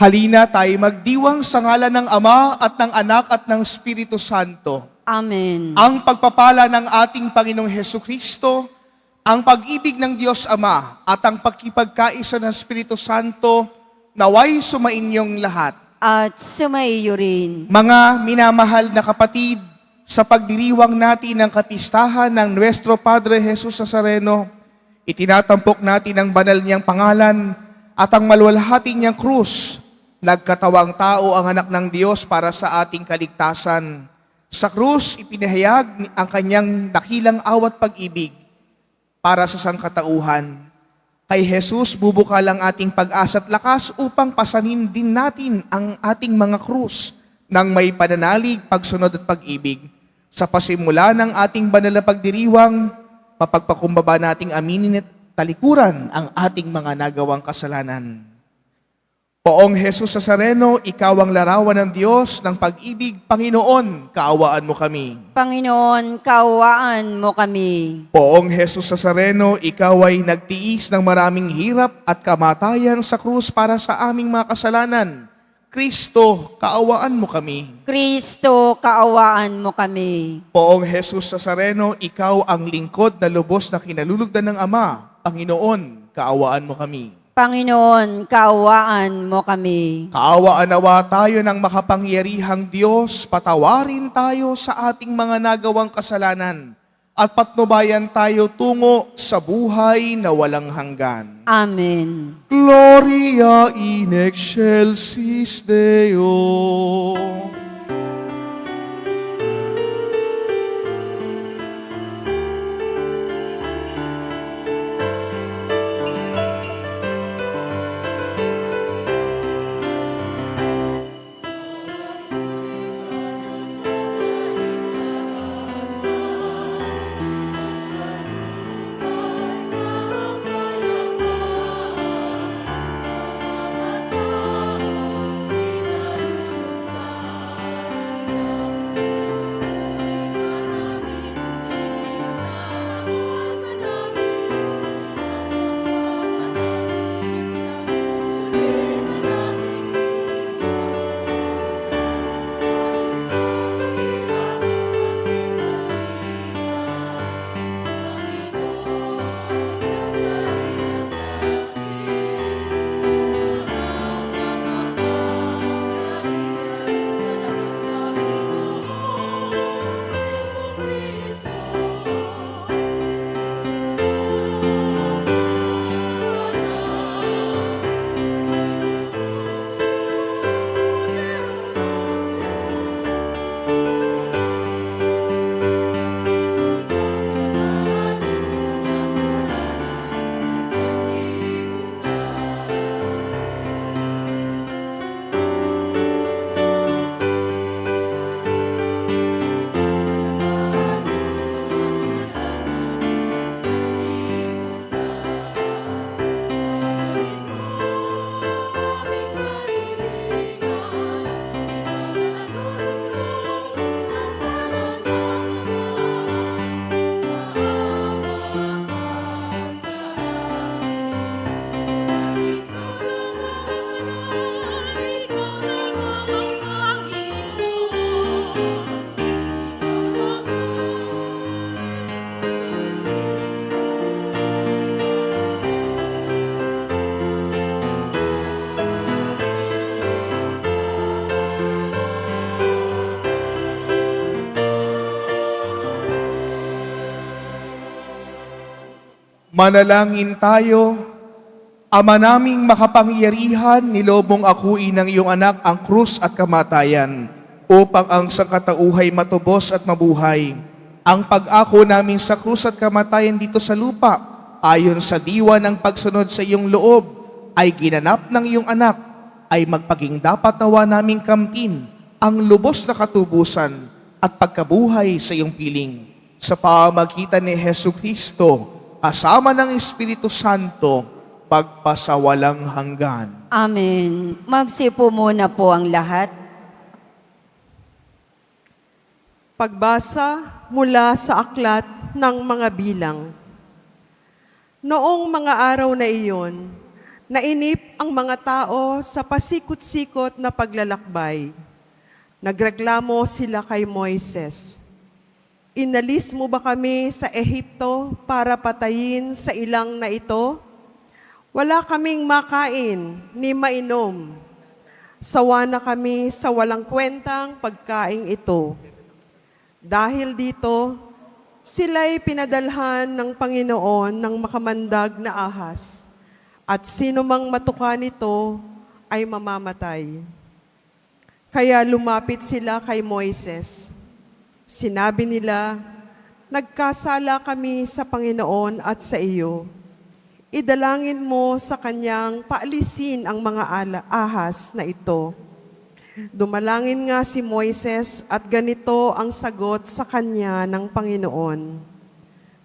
Halina tayo magdiwang sa ngalan ng Ama at ng Anak at ng Espiritu Santo. Amen. Ang pagpapala ng ating Panginoong Hesukristo, ang pag-ibig ng Diyos Ama at ang pagkipagkaisa ng Espiritu Santo naway sumainyong lahat. At sumaiyo rin. Mga minamahal na kapatid, sa pagdiriwang natin ng kapistahan ng Nuestro Padre Jesus Nazareno, itinatampok natin ang banal niyang pangalan at ang maluwalhati niyang krus. Nagkatawang tao ang anak ng Diyos para sa ating kaligtasan. Sa krus, ipinahayag ang kanyang dakilang awat pag-ibig para sa sangkatauhan. Kay Jesus, bubukal ang ating pag-asa at lakas upang pasanin din natin ang ating mga krus ng may pananalig, pagsunod at pag-ibig. Sa pasimula ng ating banal na pagdiriwang, mapagpakumbaba nating aminin at talikuran ang ating mga nagawang kasalanan. Poong Jesus Nazareno, ikaw ang larawan ng Diyos ng pag-ibig. Panginoon, kaawaan mo kami. Panginoon, kaawaan mo kami. Poong Jesus Nazareno, ikaw ay nagtiis ng maraming hirap at kamatayan sa krus para sa aming mga kasalanan. Kristo, kaawaan mo kami. Kristo, kaawaan mo kami. Poong Jesus Nazareno, ikaw ang lingkod na lubos na kinalulugdan ng Ama. Panginoon, kaawaan mo kami. Panginoon, kaawaan mo kami. Kaawaan nawa tayo ng makapangyarihang Diyos, patawarin tayo sa ating mga nagawang kasalanan at patnubayan tayo tungo sa buhay na walang hanggan. Amen. Gloria in excelsis Deo. Manalangin tayo. Ama naming makapangyarihan, nilobong akuin ng iyong anak ang krus at kamatayan upang ang sangkatauhay matubos at mabuhay. Ang pag-ako namin sa krus at kamatayan dito sa lupa, ayon sa diwa ng pagsunod sa iyong loob, ay ginanap ng iyong anak, ay magpaging dapat nawa naming kamtin ang lubos na katubusan at pagkabuhay sa iyong piling. Sa pamagitan ni Hesukristo, kasama ng Espiritu Santo, pagpasawalang hanggan. Amen. Magsipo muna po ang lahat. Pagbasa mula sa aklat ng mga bilang. Noong mga araw na iyon, Nainip ang mga tao sa pasikot-sikot na paglalakbay. Nagreklamo sila kay Moises. Inalis mo ba kami sa Ehipto para patayin sa ilang na ito? Wala kaming makain ni mainom. Sawa na kami sa walang kwentang pagkain ito. Dahil dito, sila'y pinadalhan ng Panginoon ng makamandag na ahas, at sino mang matuka nito ay mamamatay. Kaya lumapit sila kay Moises. Sinabi nila, nagkasala kami sa Panginoon at sa iyo. Idalangin mo sa kanyang paalisin ang mga ahas na ito. Dumalangin nga si Moises at ganito ang sagot sa kanya ng Panginoon.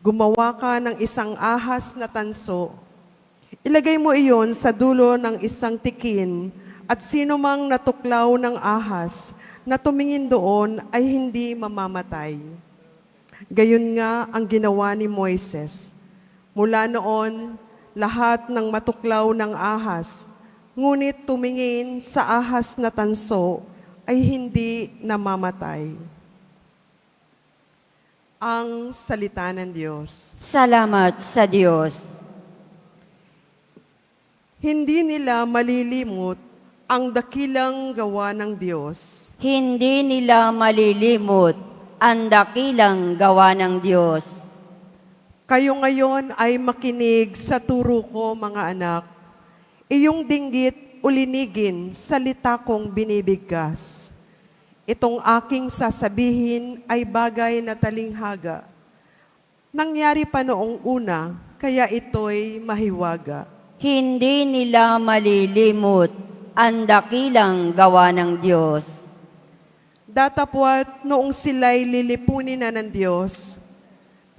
Gumawa ka ng isang ahas na tanso. Ilagay mo iyon sa dulo ng isang tikin at sino mang natuklaw ng ahas na tumingin doon ay hindi mamamatay. Gayon nga ang ginawa ni Moises. Mula noon, lahat ng matuklaw ng ahas, ngunit tumingin sa ahas na tanso ay hindi namamatay. Ang salita ng Diyos. Salamat sa Diyos. Hindi nila malilimot ang dakilang gawa ng Diyos. Hindi nila malilimot ang dakilang gawa ng Diyos. Kayo ngayon ay makinig sa turo ko, mga anak. Iyong dinggit ulinigin, salita kong binibigkas. Itong aking sasabihin ay bagay na talinghaga. Nangyari pa noong una, kaya ito'y mahiwaga. Hindi nila malilimot ang dakilang gawa ng Diyos. Datapwat noong sila'y lilipunin na ng Diyos,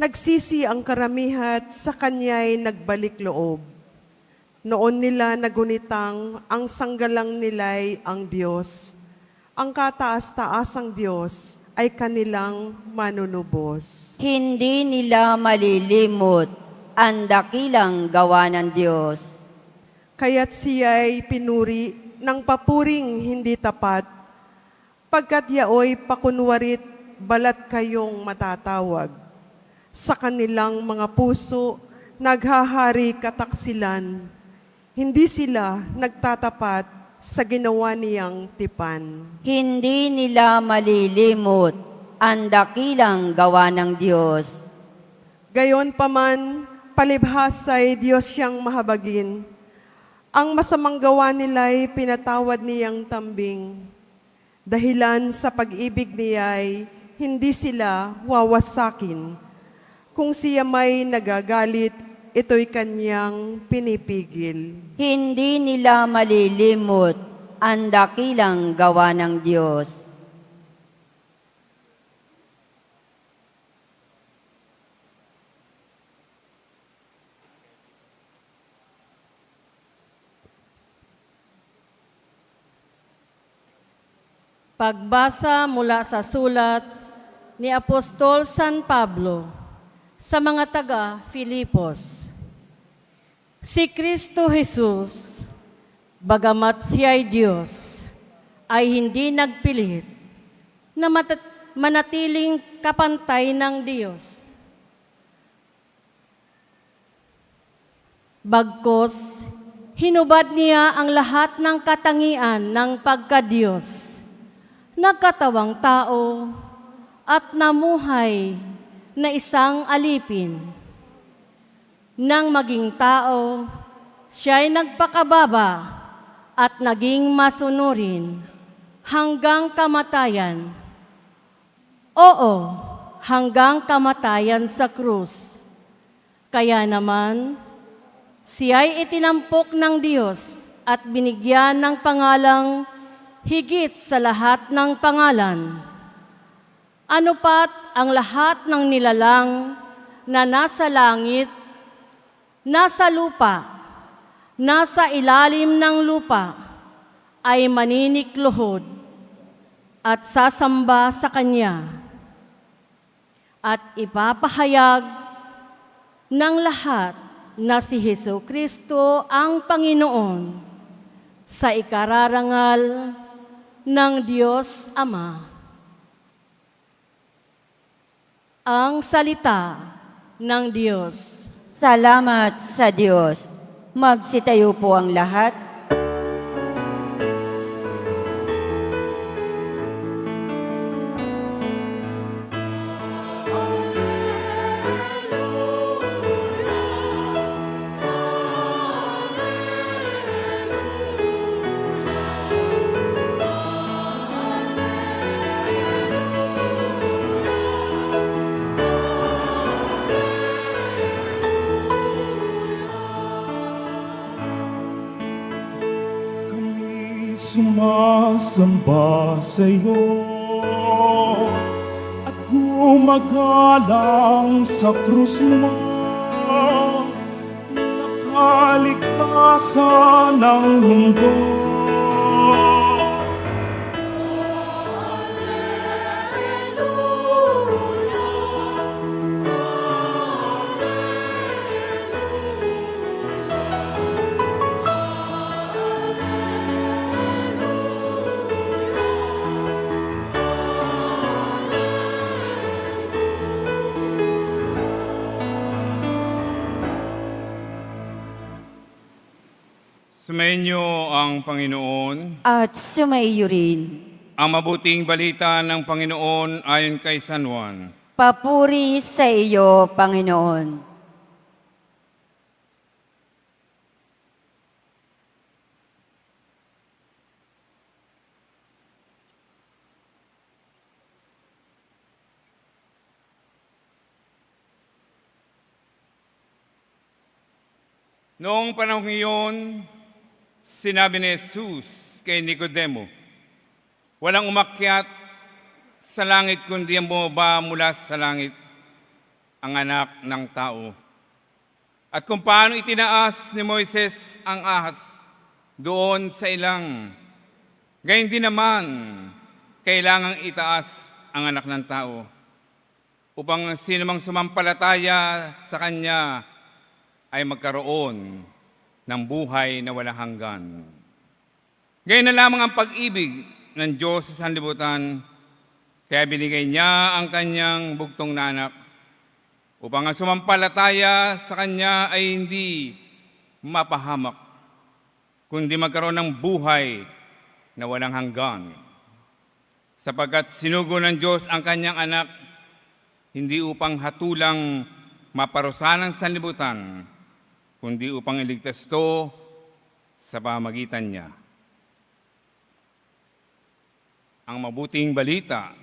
nagsisi ang karamihat sa Kanya'y nagbalik loob. Noon nila nagunitang ang sanggalang nila'y ang Diyos. Ang kataas-taasang Diyos ay kanilang manunubos. Hindi nila malilimot ang dakilang gawa ng Diyos. Kaya't siya'y pinuri ng papuring hindi tapat, pagkat yaoy pakunwarit balat kayong matatawag. Sa kanilang mga puso, naghahari kataksilan. Hindi sila nagtatapat sa ginawa niyang tipan. Hindi nila malilimot ang dakilang gawa ng Diyos. Gayon paman, palibhasay Diyos siyang mahabagin. Ang masamang gawa nila'y pinatawad niyang tambing. Dahilan sa pag-ibig niya'y hindi sila wawasakin. Kung siya may nagagalit, ito'y kanyang pinipigil. Hindi nila malilimot ang dakilang gawa ng Diyos. Pagbasa mula sa sulat ni Apostol San Pablo sa mga taga-Filipos. Si Kristo Jesus, bagamat siya'y Diyos, ay hindi nagpilit na manatiling kapantay ng Diyos. Bagkus, hinubad niya ang lahat ng katangian ng pagka-Diyos. Nagkatawang tao at namuhay na isang alipin. Nang maging tao, siya'y nagpakababa at naging masunurin hanggang kamatayan. Oo, hanggang kamatayan sa krus. Kaya naman, siya'y itinampok ng Diyos at binigyan ng pangalang higit sa lahat ng pangalan. Ano pat ang lahat ng nilalang na nasa langit, nasa lupa, nasa ilalim ng lupa, ay maninikluhod at sasamba sa Kanya. At ipapahayag ng lahat na si Hesu Kristo ang Panginoon sa ikararangal ng Diyos Ama. Ang salita ng Diyos. Salamat sa Diyos. Magsitayo po ang lahat. Kami sumasamba sa iyo at gumagalang sa krus mo, nakaligtasan ng mundo. Sumainyo ang Panginoon. At sumaiyo rin. Ang mabuting balita ng Panginoon ayon kay San Juan. Papuri sa iyo, Panginoon. Noong panahong iyon, sinabi ni Jesus kay Nicodemo, walang umakyat sa langit kundi ang bumaba mula sa langit, ang anak ng tao. At kung paano itinaas ni Moises ang ahas doon sa ilang, gayon din naman kailangang itaas ang anak ng tao, upang sinumang sumampalataya sa Kanya ay magkaroon ng buhay na walang hanggan. Gayon na lamang ang pag-ibig ng Diyos sa sanlibutan, kaya binigay niya ang Kanyang bugtong na anak, upang ang sumampalataya sa Kanya ay hindi mapahamak, kundi magkaroon ng buhay na walang hanggan. Sapagkat sinugo ng Diyos ang Kanyang anak, hindi upang hatulang maparusahan ang sanlibutan, kundi upang iligtas ito sa pamagitan niya. Ang mabuting balita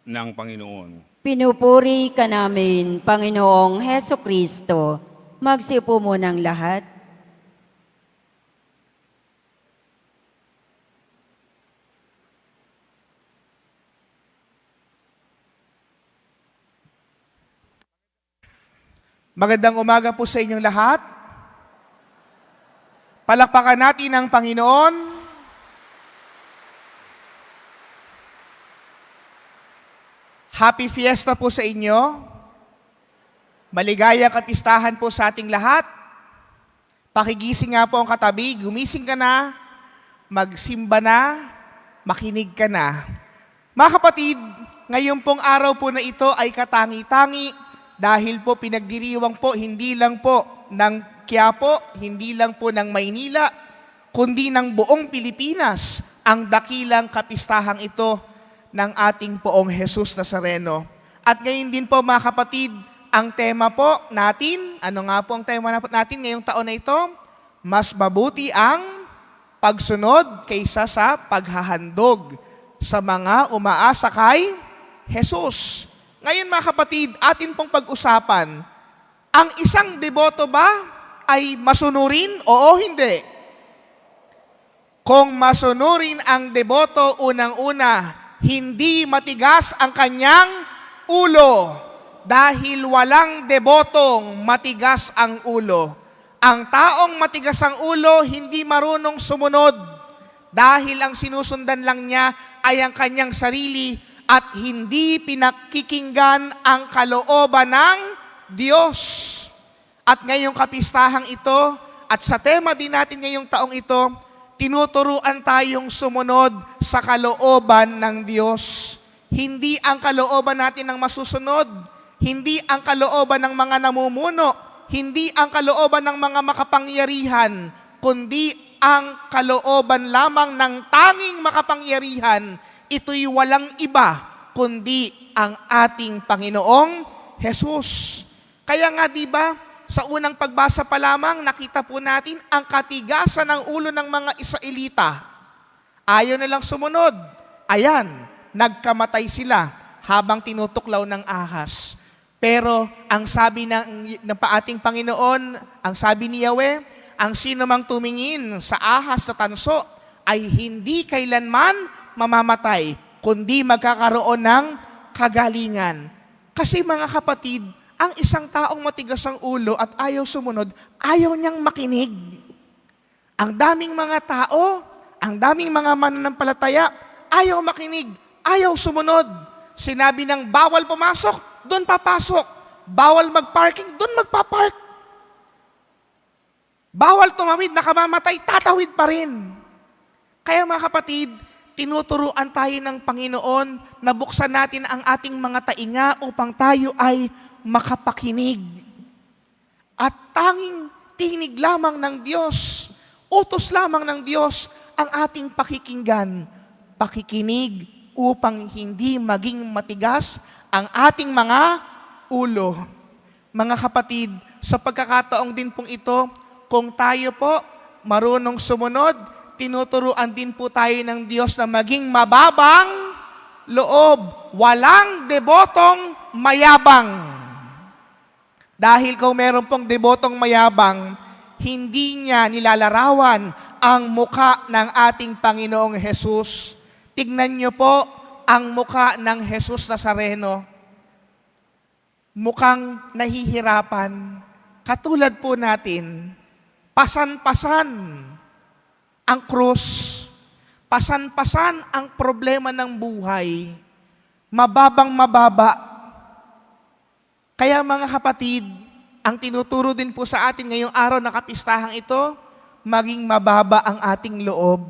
ng Panginoon. Pinupuri ka namin, Panginoong Heso Kristo. Magsipo mo ng lahat. Magandang umaga po sa inyong lahat. Palakpakan natin ang Panginoon. Happy Fiesta po sa inyo. Maligayang kapistahan po sa ating lahat. Pakigising nga po ang katabi, gumising ka na, magsimba na, makinig ka na. Mga kapatid, ngayon pong araw po na ito ay katangi-tangi dahil po pinagdiriwang po hindi lang po ng Quiapo, hindi lang po ng Maynila, kundi ng buong Pilipinas ang dakilang kapistahang ito ng ating Poong Jesus Nazareno. At ngayon din po mga kapatid, ang tema po natin, ano nga po ang tema natin ngayong taon na ito? Mas mabuti ang pagsunod kaysa sa paghahandog sa mga umaasa kay Jesus. Ngayon mga kapatid, atin pong pag-usapan, ang isang deboto ba ay masunurin o hindi? Kung masunurin ang deboto, unang-una, hindi matigas ang kanyang ulo dahil walang debotong matigas ang ulo. Ang taong matigas ang ulo, hindi marunong sumunod dahil ang sinusundan lang niya ay ang kanyang sarili at hindi pinakikinggan ang kalooban ng Diyos. At ngayong kapistahang ito, at sa tema din natin ngayong taong ito, tinuturuan tayong sumunod sa kalooban ng Diyos. Hindi ang kalooban natin ang masusunod, hindi ang kalooban ng mga namumuno, hindi ang kalooban ng mga makapangyarihan, kundi ang kalooban lamang ng tanging makapangyarihan. Ito'y walang iba, kundi ang ating Panginoong Jesus. Kaya nga, di ba, sa unang pagbasa pa lamang, nakita po natin ang katigasan ng ulo ng mga Israelita. Ayaw nilang sumunod. Ayan, nagkamatay sila habang tinutuklaw ng ahas. Pero ang sabi ng ating Panginoon, ang sabi ni Yahweh, ang sino mang tumingin sa ahas sa tanso ay hindi kailanman mamamatay, kundi magkakaroon ng kagalingan. Kasi mga kapatid, ang isang taong matigas ang ulo at ayaw sumunod, ayaw niyang makinig. Ang daming mga tao, ang daming mga mananampalataya, ayaw makinig, ayaw sumunod. Sinabi ng bawal pumasok, doon papasok. Bawal magparking, doon magpapark. Bawal tumawid, nakamamatay, tatawid pa rin. Kaya mga kapatid, tinuturuan tayo ng Panginoon na buksan natin ang ating mga tainga upang tayo ay makapakinig. At tanging tinig lamang ng Diyos, utos lamang ng Diyos ang ating pakikinggan. Pakikinig upang hindi maging matigas ang ating mga ulo. Mga kapatid, sa pagkakataong din pong ito, kung tayo po marunong sumunod, tinuturuan din po tayo ng Diyos na maging mababang loob, walang debotong mayabang. Dahil kung meron pong debotong mayabang, hindi niya nilalarawan ang muka ng ating Panginoong Jesus. Tignan niyo po ang muka ng Jesus Nazareno. Mukhang nahihirapan. Katulad po natin, pasan-pasan ang krus, pasan-pasan ang problema ng buhay, mababang mababa. Kaya mga kapatid, ang tinuturo din po sa atin ngayong araw na kapistahang ito, maging mababa ang ating loob.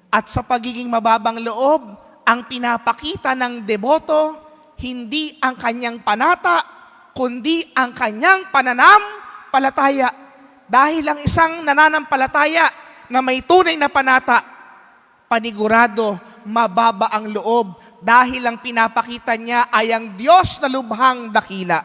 At sa pagiging mababang loob, ang pinapakita ng deboto, hindi ang kanyang panata, kundi ang kanyang pananampalataya. Dahil ang isang nananampalataya na may tunay na panata, panigurado, mababa ang loob dahil ang pinapakita niya ay ang Diyos na lubhang dakila.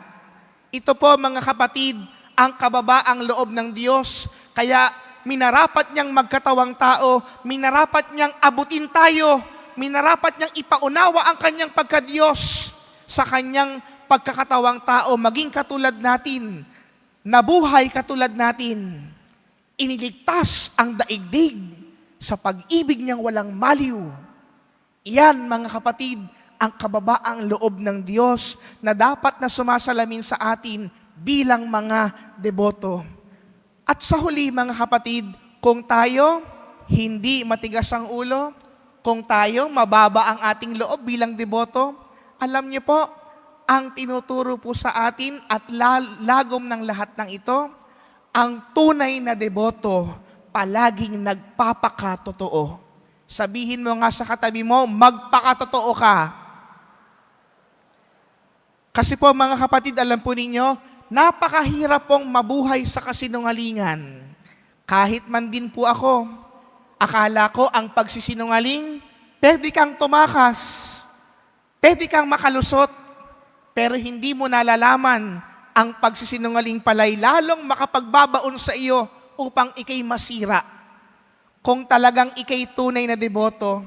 Ito po mga kapatid, ang kababaang loob ng Diyos. Kaya minarapat niyang magkatawang tao, minarapat niyang abutin tayo, minarapat niyang ipaunawa ang kanyang pagka-Diyos sa kanyang pagkakatawang tao, maging katulad natin, nabuhay katulad natin. Iniligtas ang daigdig sa pag-ibig niyang walang maliw. Iyan, mga kapatid, ang kababaang loob ng Diyos na dapat na sumasalamin sa atin bilang mga deboto. At sa huli, mga kapatid, kung tayo hindi matigas ang ulo, kung tayo mababa ang ating loob bilang deboto, alam niyo po, ang tinuturo po sa atin at lagom ng lahat ng ito, ang tunay na deboto palaging nagpapakatotoo. Sabihin mo nga sa katabi mo, magpakatotoo ka. Kasi po mga kapatid, alam po ninyo, napakahirap pong mabuhay sa kasinungalingan. Kahit man din po ako, akala ko ang pagsisinungaling, pwede kang tumakas, pwede kang makalusot, pero hindi mo nalalaman ang pagsisinungaling pala'y lalong makapagbabaon sa iyo upang ikay masira. Kung talagang ikay tunay na deboto,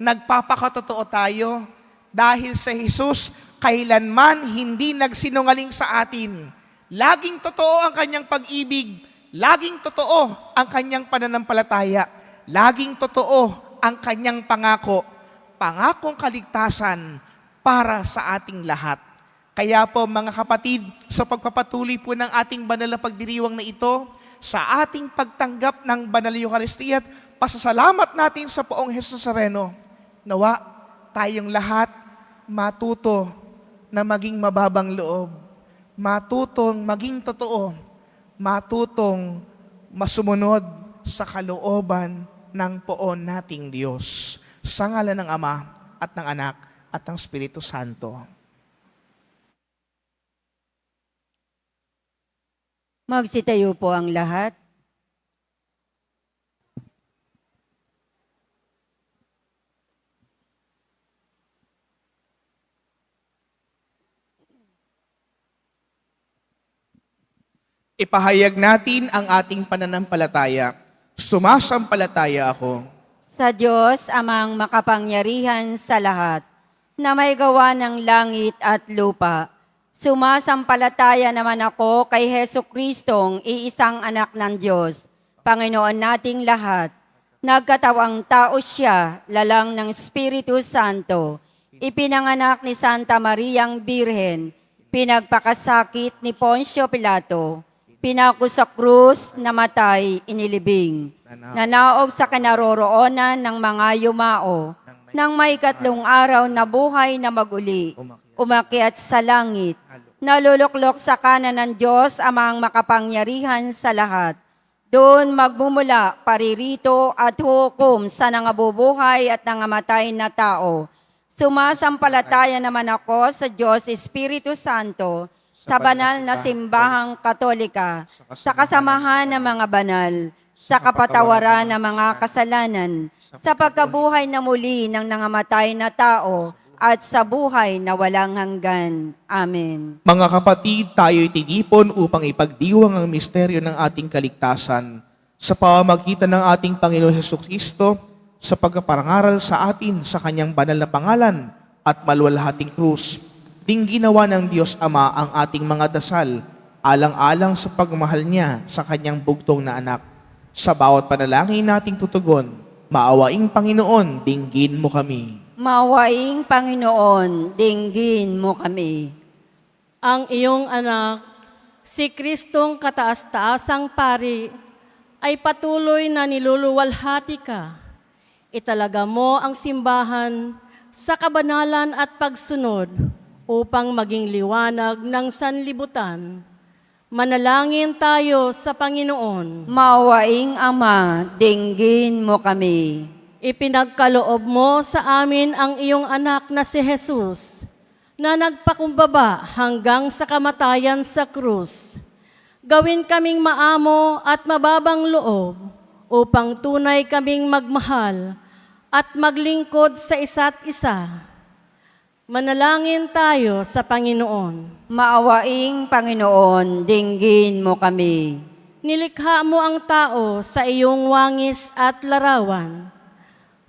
nagpapakatotoo tayo dahil sa Jesus, kailanman hindi nagsinungaling sa atin. Laging totoo ang kanyang pag-ibig, laging totoo ang kanyang pananampalataya, laging totoo ang kanyang pangako, pangakong kaligtasan para sa ating lahat. Kaya po mga kapatid, sa pagpapatuloy po ng ating banal na pagdiriwang na ito, sa ating pagtanggap ng banal na Eucharistia, pasasalamat natin sa Poong Jesus Nazareno. Nawa tayong lahat matuto na maging mababang loob, matutong maging totoo, matutong masumunod sa kalooban ng poon nating Diyos. Sa ngalan ng Ama at ng Anak at ng Espiritu Santo. Magsitayo po ang lahat. Ipahayag natin ang ating pananampalataya. Sumasampalataya ako Sa Diyos, amang makapangyarihan sa lahat, na may gawa ng langit at lupa. Sumasampalataya naman ako kay Hesu Kristong iisang anak ng Diyos, Panginoon nating lahat. Nagkatawang tao siya, lalang ng Espiritu Santo. Ipinanganak ni Santa Mariang Birhen, pinagpakasakit ni Poncio Pilato, pinako sa krus, namatay, inilibing. Nanaog sa kinaroroonan ng mga yumao, nang may 3 araw na buhay na maguli, umakyat sa langit, naluluklok sa kanan ng Diyos amang makapangyarihan sa lahat. Doon magmumula paririto at hukom sa nangabubuhay at nangamatay na tao. Sumasampalataya naman ako sa Diyos Espiritu Santo, sa banal na simbahang katolika, sa kasamahan ng mga banal, sa kapatawaran ng mga kasalanan, sa pagkabuhay na muli ng nangamatay na tao, at sa buhay na walang hanggan. Amen. Mga kapatid, tayo'y tinipon upang ipagdiwang ang misteryo ng ating kaligtasan sa pamamagitan ng ating Panginoon Hesukristo sa pagpaparangaral sa atin sa kanyang banal na pangalan at maluwalhating krus. Ding ginawa ng Diyos Ama ang ating mga dasal alang-alang sa pagmamahal niya sa kanyang bugtong na anak. Sa bawat panalangin nating tutugon, maawaing Panginoon, dinggin mo kami. Mawaing Panginoon, dinggin mo kami. Ang iyong anak, si Kristong kataas-taasang pari, ay patuloy na niluluwalhati ka. Italaga mo ang simbahan sa kabanalan at pagsunod upang maging liwanag ng sanlibutan. Manalangin tayo sa Panginoon. Mawaing Ama, dinggin mo kami. Ipinagkaloob mo sa amin ang iyong anak na si Jesus, na nagpakumbaba hanggang sa kamatayan sa krus. Gawin kaming maamo at mababang loob upang tunay kaming magmahal at maglingkod sa isa't isa. Manalangin tayo sa Panginoon. Maawaing Panginoon, dinggin mo kami. Nilikha mo ang tao sa iyong wangis at larawan.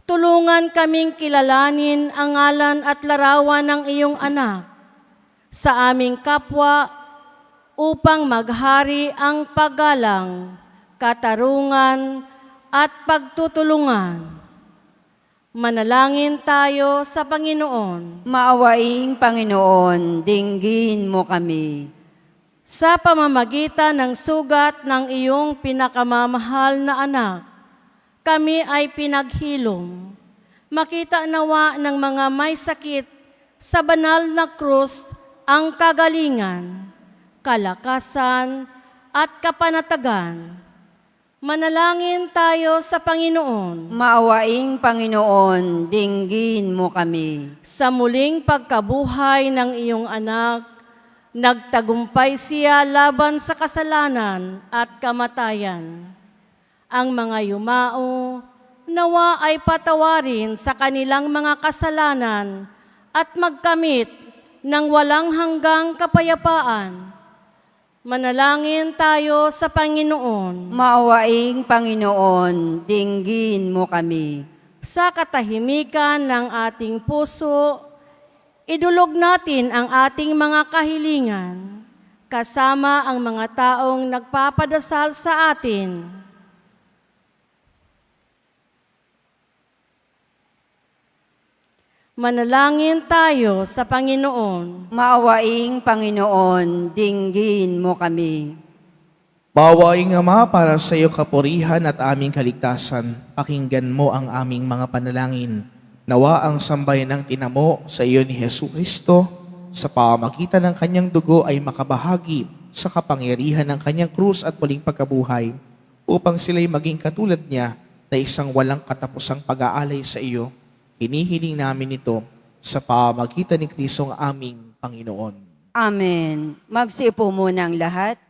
Tulungan kaming kilalanin ang ngalan at larawan ng iyong anak sa aming kapwa upang maghari ang paggalang, katarungan at pagtutulungan. Manalangin tayo sa Panginoon. Maawaing Panginoon, dinggin mo kami. Sa pamamagitan ng sugat ng iyong pinakamamahal na anak, kami ay pinaghilom. Makita nawa ng mga may sakit sa banal na krus ang kagalingan, kalakasan at kapanatagan. Manalangin tayo sa Panginoon. Maawaing Panginoon, dinggin mo kami. Sa muling pagkabuhay ng iyong anak, nagtagumpay siya laban sa kasalanan at kamatayan. Ang mga yumao, nawa ay patawarin sa kanilang mga kasalanan at magkamit ng walang hanggang kapayapaan. Manalangin tayo sa Panginoon. Maawaing Panginoon, dinggin mo kami. Sa katahimikan ng ating puso, idulog natin ang ating mga kahilingan, kasama ang mga taong nagpapadasal sa atin. Manalangin tayo sa Panginoon. Maawaing Panginoon, dinggin mo kami. Bawaing Ama, para sa iyong kapurihan at aming kaligtasan, pakinggan mo ang aming mga panalangin. Nawa ang sambayan ng tinamo sa iyo ni Jesu Kristo, sa pamamagitan ng kanyang dugo ay makabahagi sa kapangyarihan ng kanyang krus at muling pagkabuhay, upang sila'y maging katulad niya na isang walang katapusang pag-aalay sa iyo. Hinihiling namin ito sa pamamagitan ni Kristong aming Panginoon. Amen. Magsiupo muna ang lahat.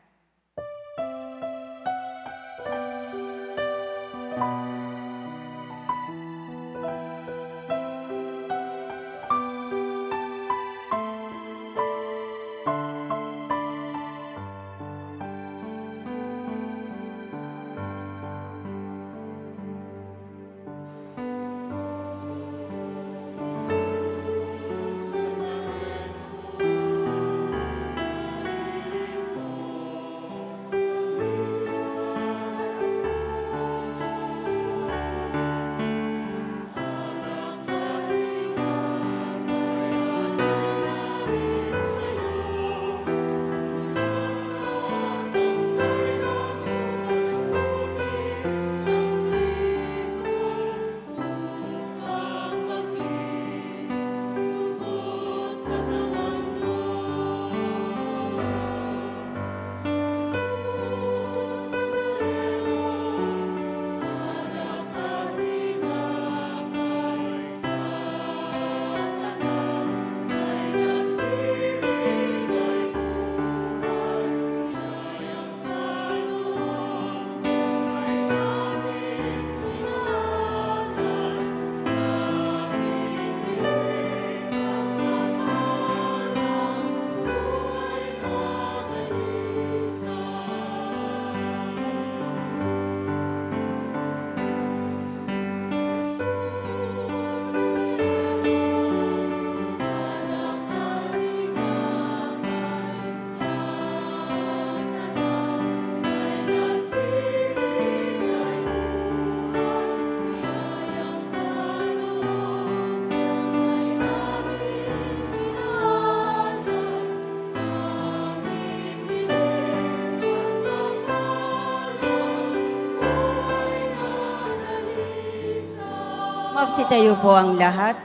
Magsitayo po ang lahat.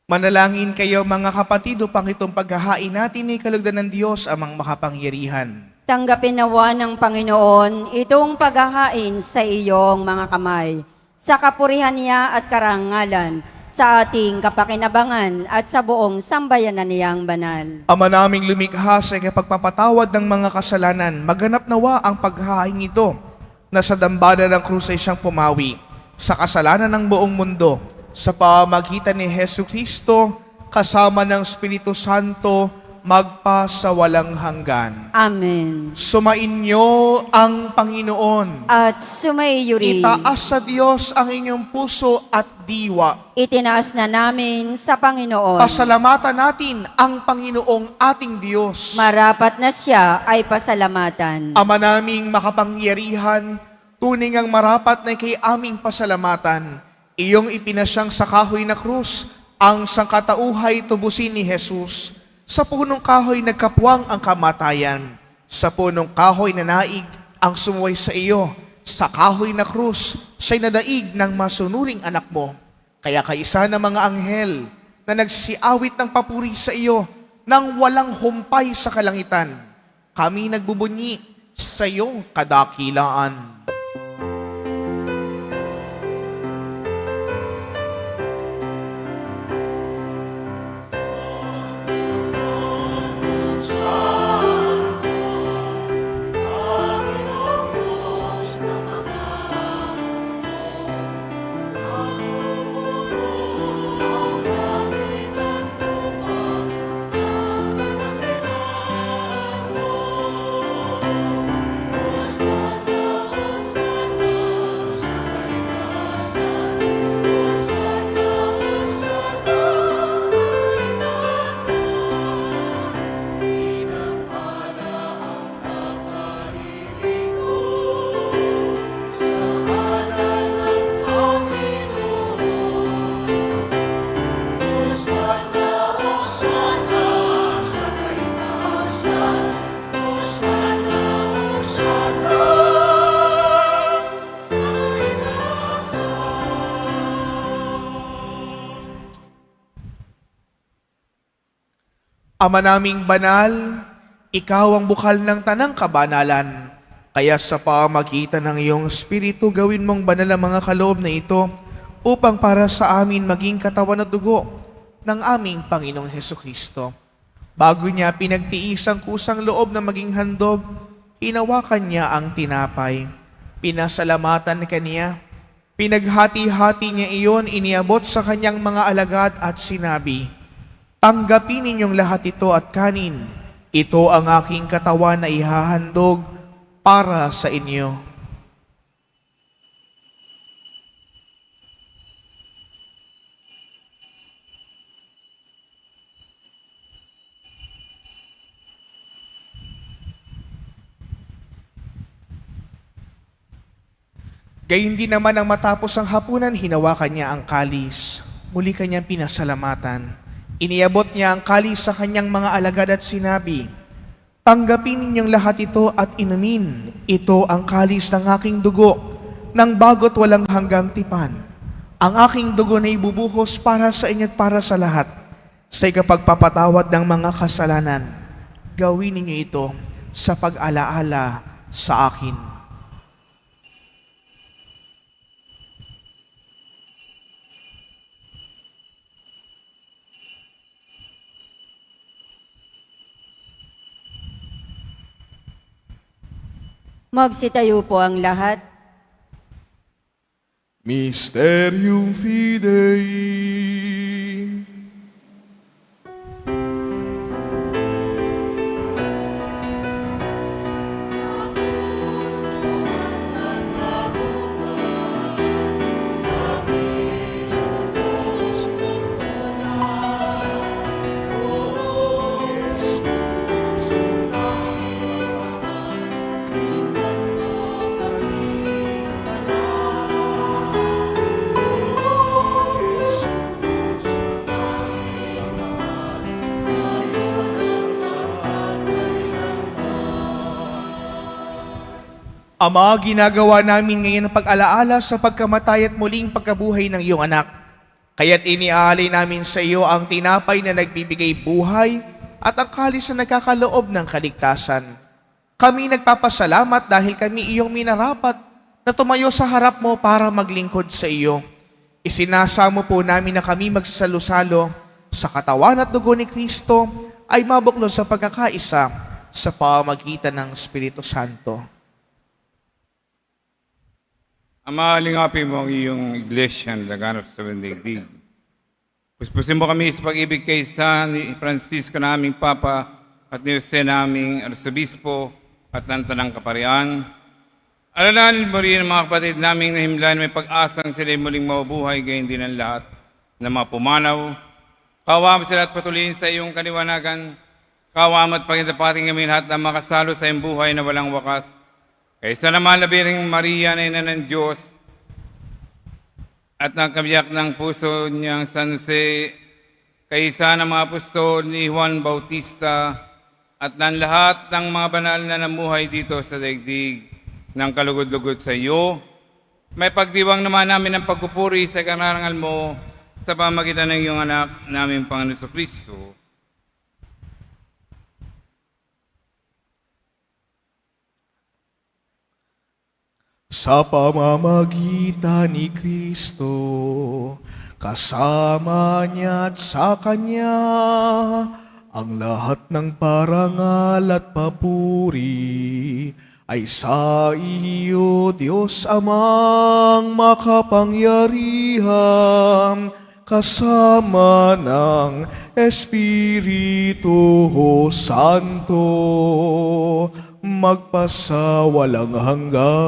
Manalangin kayo mga kapatid upang itong paghahain natin ay kalugdan ng Diyos amang makapangyarihan. Tanggapin nawa ng Panginoon itong paghahain sa iyong mga kamay, sa kapurihan niya at karangalan, sa ating kapakinabangan at sa buong sambayanan niyang banal. Ama naming lumikha sa ikapagpapatawad ng mga kasalanan, maganap nawa ang paghahain ito na sa dambana ng krus ay siyang pumawi sa kasalanan ng buong mundo sa pamamagitan ni Hesu Kristo kasama ng Espiritu Santo magpa sa walang hanggan. Amen. Sumainyo ang Panginoon. At sumaiyo rin. Itaas sa Diyos ang inyong puso at diwa. Itinaas na namin sa Panginoon. Pasalamatan natin ang Panginoong ating Diyos. Marapat na siya ay pasalamatan. Ama naming makapangyarihan, tunay ngang marapat na kay aming pasalamatan. Iyong ipinasyang sa kahoy na krus, ang sangkatauhay tubusin ni Jesus. Sa punong kahoy nagkapwang ang kamatayan. Sa punong kahoy na naig ang sumuway sa iyo. Sa kahoy na krus, siya'y nadaig ng masunuring anak mo. Kaya kaisa ng mga anghel na nagsisiawit ng papuri sa iyo nang walang humpay sa kalangitan. Kami nagbubunyi sa iyong kadakilaan. Ama naming banal, ikaw ang bukal ng tanang kabanalan. Kaya sa pamagitan ng iyong Espiritu, gawin mong banal ang mga kaloob na ito upang para sa amin maging katawan at dugo ng aming Panginoong Hesukristo. Bago niya pinagtiis ang kusang loob na maging handog, hinawakan niya ang tinapay. Pinasalamatan kaniya. Pinaghati-hati niya iyon, iniabot sa kanyang mga alagad at sinabi, "Tanggapin ninyong lahat ito at kanin. Ito ang aking katawan na ihahandog para sa inyo." Gayun din naman ang matapos ang hapunan, hinawakan niya ang kalis. Muli kanyang pinasalamatan. Iniabot niya ang kalis sa kanyang mga alagad at sinabi, "Tanggapin ninyong lahat ito at inumin. Ito ang kalis ng aking dugo, ng bago't walang hanggang tipan. Ang aking dugo na ibubuhos para sa inyo at para sa lahat, sa ikapagpapatawad ng mga kasalanan. Gawin ninyo ito sa pag-alaala sa akin." Magsitayo po ang lahat. Mysterium Fidei. Ama, ginagawa namin ngayon ang pag-alaala sa pagkamatay at muling pagkabuhay ng iyong anak. Kaya't iniaalay namin sa iyo ang tinapay na nagbibigay buhay at ang kalis na nagkakaloob ng kaligtasan. Kami nagpapasalamat dahil kami iyong minarapat na tumayo sa harap mo para maglingkod sa iyo. Isinasamo po namin na kami magsasalo-salo sa katawan at dugo ni Kristo ay mabuklod sa pagkakaisa sa pamagitan ng Espiritu Santo. Ama, lingapin mo ang iyong iglesia na laganap sa daigdig. Puspusin mo kami sa pag-ibig kay San Francisco na aming Papa at ni Jose na aming Arsobispo at ng Tanang Kaparian. Alalahanin mo rin ang mga kapatid naming nahimlan may pag-asang sila'y muling mabubuhay gayon din ang lahat na mga pumanaw. Kawa mo sila at patuloyin sa iyong kaliwanagan. Kawa mo at pagkitapating kami lahat na makasalo sa iyong buhay na walang wakas. Kaysa naman labiring Maria na ina ng Diyos at ng kabiyak ng puso niyang San Jose, kaysa ng mga apostol ni Juan Bautista at ng lahat ng mga banal na namuhay dito sa daigdig ng kalugod-lugod sa iyo, may pagdiwang naman namin ang pagpupuri sa karangal mo sa pamagitan ng iyong anak namin Panginoon Jesucristo. Sa pamamagitan ni Kristo, kasama niya at sa Kanya, ang lahat ng parangal at papuri ay sa iyo, Diyos Amang makapangyarihan, kasama ng Espiritu Santo, magpasawalang hanggan.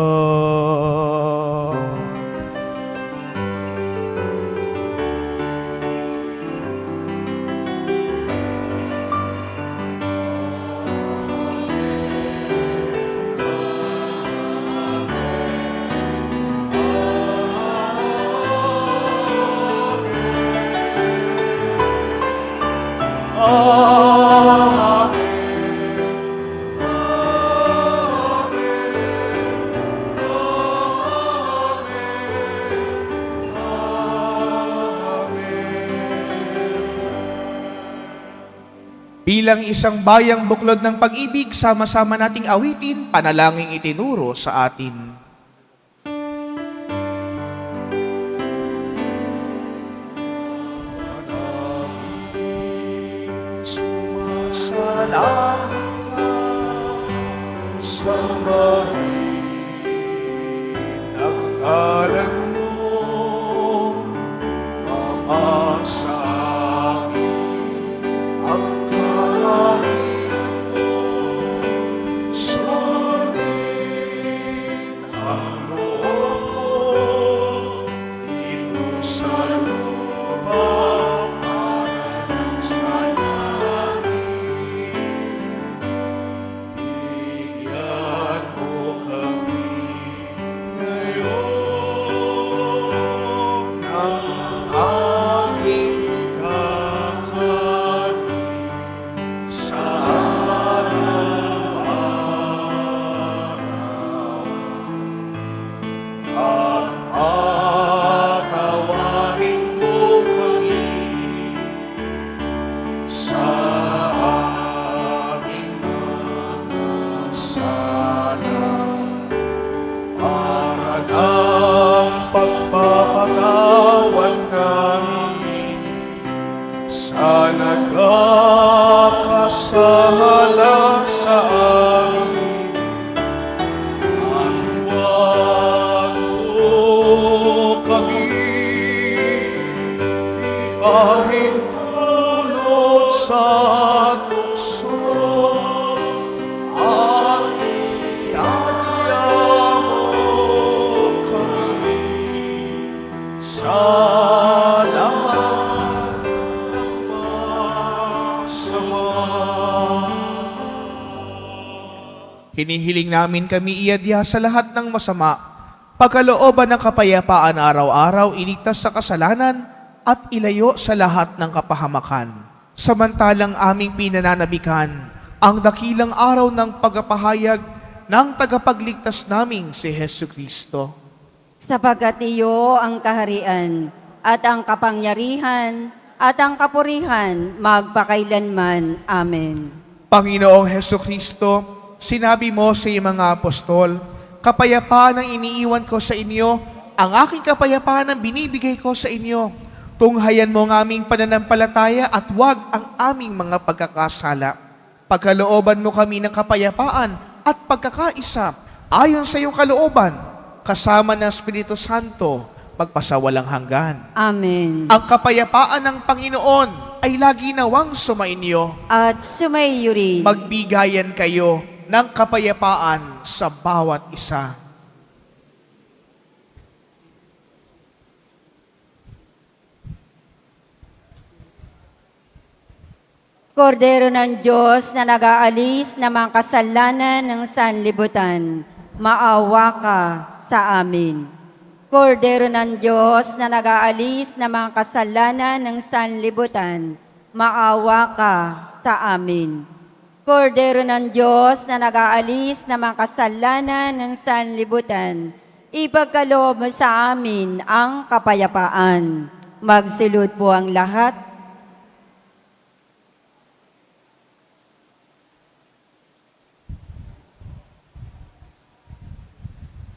Bilang isang bayang buklod ng pag-ibig, sama-sama nating awitin, panalangin itinuro sa atin. Sumasalangit ka, sambahin ang ngalan mo, Ama sa amin, ang kaharian mo, sundin ang loob dito sa lupa para ng sa langit. Bigyan mo kami ngayon ng aming kakanin sa araw-araw. At patawarin mo kami sa aming mga sala para ng pagpapatawad namin sa nagkakasala sa amin. At huwag mo kami ipahintulot sa tukso at iadya mo kami sa lahat ng masama. Hinihiling namin kami iadya sa lahat ng masama, pagkalooban ng kapayapaan araw-araw, iligtas sa kasalanan, at ilayo sa lahat ng kapahamakan. Samantalang aming pinananabikan ang dakilang araw ng pagpapahayag ng tagapagligtas naming si Hesu Kristo. Sapagkat iyo ang kaharian at ang kapangyarihan at ang kapurihan magpakailanman. Amen. Panginoong Hesu Kristo, sinabi mo sa iyong mga apostol, kapayapaan ang iniiwan ko sa inyo, ang aking kapayapaan ang binibigay ko sa inyo. Tunghayan mo ang aming pananampalataya at huwag ang aming mga pagkakasala. Pagkalooban mo kami ng kapayapaan at pagkakaisa ayon sa iyong kalooban, kasama ng Espiritu Santo, magpasawalang hanggan. Amen. Ang kapayapaan ng Panginoon ay lagi nawang sumainyo. At sumaiyo rin. Magbigayan kayo ng kapayapaan sa bawat isa. Kordero ng Diyos na nag-aalis ng mga kasalanan ng sanlibutan, maawa ka sa amin. Kordero ng Diyos na nag-aalis ng mga kasalanan ng sanlibutan, maawa ka sa amin. Kordero ng Diyos na nag-aalis ng mga kasalanan ng sanlibutan, ipagkaloob mo sa amin ang kapayapaan. Magsilod po ang lahat.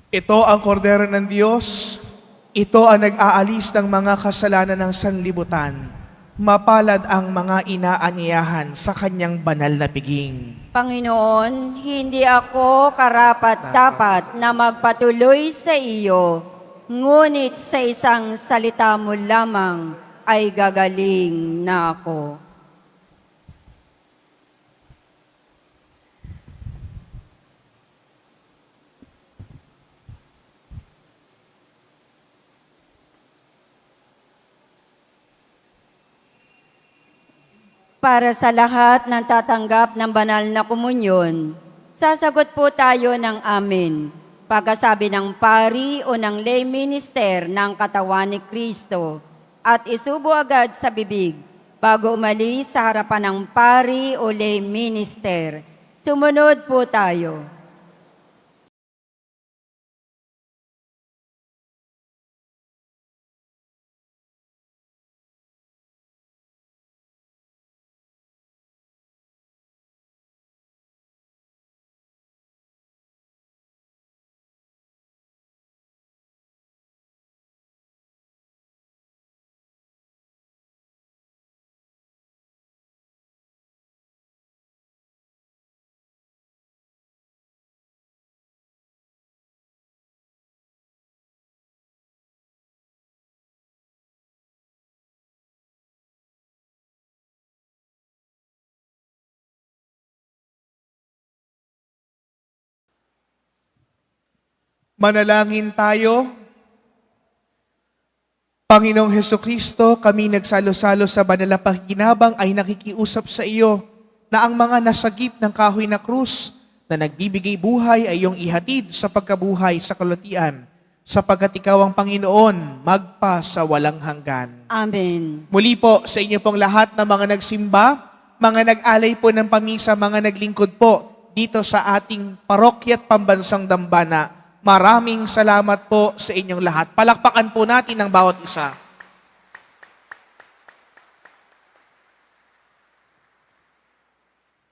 Ito ang kordero ng Diyos. Ito ang nag-aalis ng mga kasalanan ng sanlibutan. Mapalad ang mga inaanyayahan sa kanyang banal na piging. Panginoon, hindi ako karapat-dapat na magpatuloy sa iyo, ngunit sa isang salita mo lamang ay gagaling na ako. Para sa lahat ng tatanggap ng banal na komunyon, sasagot po tayo ng amen. Pagkasabi ng pari o ng lay minister ng katawan ni Kristo at isubo agad sa bibig bago umalis sa harapan ng pari o lay minister. Sumunod po tayo. Manalangin tayo. Panginoong Hesukristo, kami nagsalo-salo sa banal na pakikinabang ay nakikiusap sa iyo na ang mga nasagip ng kahoy na krus na nagbibigay buhay ay iyong ihatid sa pagkabuhay sa kalutian, sapagkat ikaw ang Panginoon, magpa sa walang hanggan. Amen. Muli po sa inyo pong lahat na mga nagsimba, mga nag-alay po ng pamisa, mga naglingkod po dito sa ating parokya at pambansang dambana. Maraming salamat po sa inyong lahat. Palakpakan po natin ang bawat isa.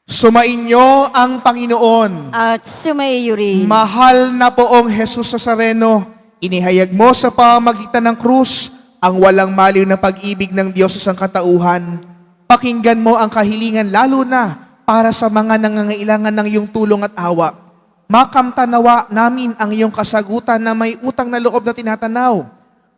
Sumainyo ang Panginoon. At sumaiyo rin. Mahal na poong Jesus Nazareno, inihayag mo sa pamamagitan ng krus ang walang maliw na pag-ibig ng Diyos sa sangkatauhan. Pakinggan mo ang kahilingan lalo na para sa mga nangangailangan ng iyong tulong at awa. Makamtanawa namin ang iyong kasagutan na may utang na loob na tinatanaw.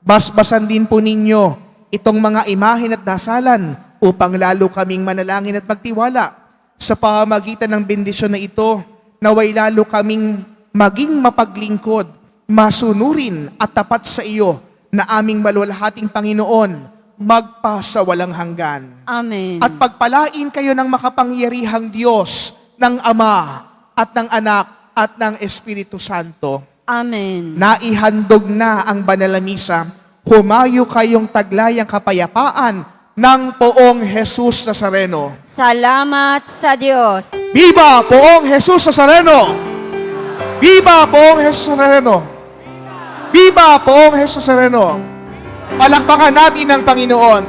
Basbasan din po ninyo itong mga imahen at dasalan upang lalo kaming manalangin at magtiwala. Sa pamamagitan ng bendisyon na ito, naway lalo kaming maging mapaglingkod, masunurin at tapat sa iyo na aming maluwalhating Panginoon, magpa sa walang hanggan. Amen. At pagpalain kayo ng makapangyarihang Diyos, ng Ama at ng Anak at ng Espiritu Santo. Amen. Naihandog na ang banal na misa, humayo kayong taglayang kapayapaan ng poong Jesus Nazareno. Salamat sa Diyos. Viva poong Jesus Nazareno! Viva poong Jesus Nazareno! Viva poong Jesus Nazareno! Palakpakan natin ang Panginoon.